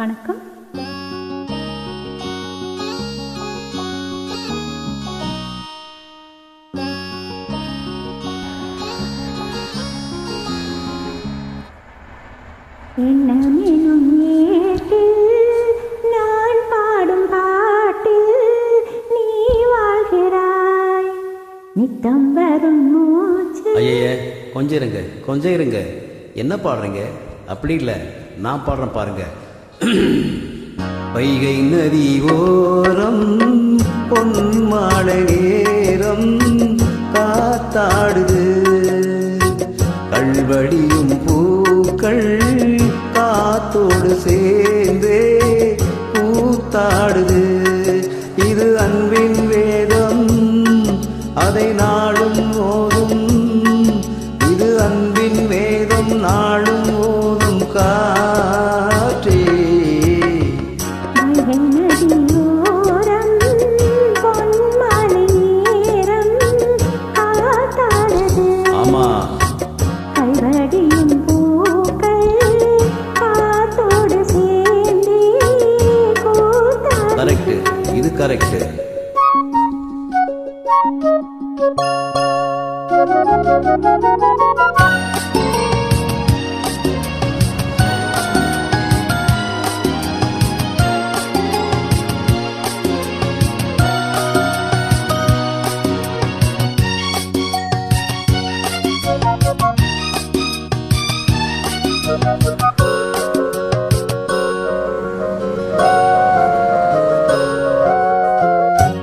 வணக்கம். என்னமெனும் ஏட்டில் நான் பாடும் பாட்டில் நீ வாழ்கிறாய், நித்தம் வரும் மூச்சு. ஐயே, கொஞ்சம் இருங்க. என்ன பாடுறீங்க? அப்படி இல்லை, நான் பாடுறேன் பாருங்க. வைகை நதி ஓரம் பொன்மாலை நேரம் காத்தாடுது, கல்வடியும் பூக்கள் காத்தோடு சேர்ந்தே பூத்தாடுது. இது அன்பின் வேதம், அதை நாளும் ஓதும். இது அன்பின் வேதம், நாளும் ஓதும் காற்றே. ஆமா, கரெக்ட், இது கரெக்ட்.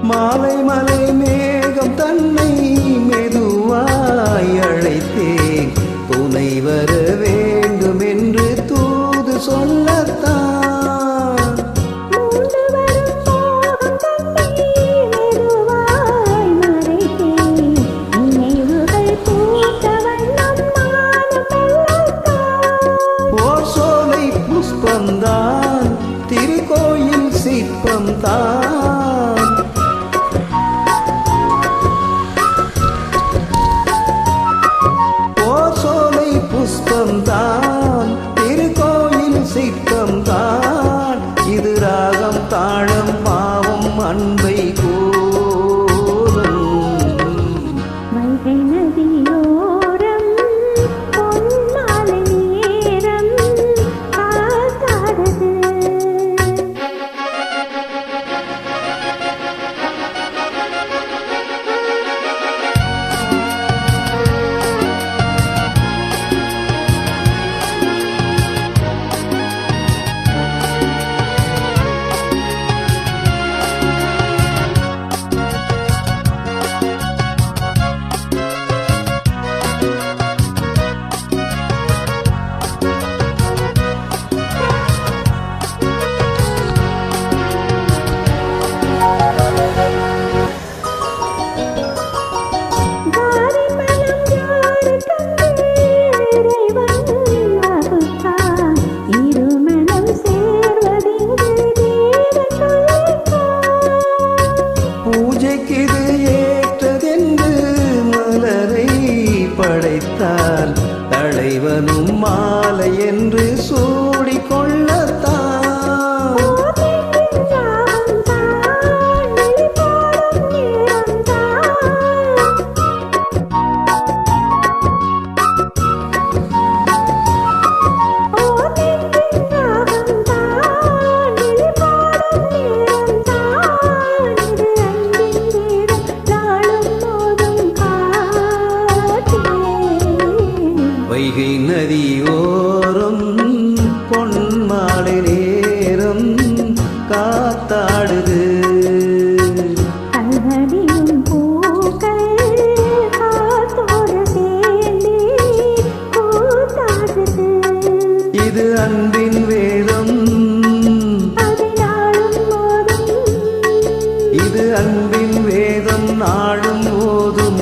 மாலை மலை மேகம் தன்னை மெதுவாய் அழைத்தேன், துணை வர வேண்டும் என்று தூது சொல்லத்தான். ஓர் சோலை புஷ்பந்தான், திருக்கோயில் சிற்பம்தான். புஷ்பம்தான், திருக்கோயில் சிற்பம்தான். இது ராகம் தாளம் பாவம் அன்பை கோரும். வைகை நதியோரம் பொன்மாலை நேரம் காத்தாடுது. பூஜைக்கிது ஏற்றதென்று மலரை படைத்தால், தலைவனும் மாலை என்று சூடிக்கொள்ளத்தான். வைகை நதியோரம் பொன்மாலை நேரம் காத்தாடுது, கல்வடியும் பூக்கள் காத்தோடு சேர்ந்தே கூத்தாடுது. இது அன்பின் வேதம், அதை நாளும் ஓதும். இது அன்பின் வேதம், நாளும் ஓதும்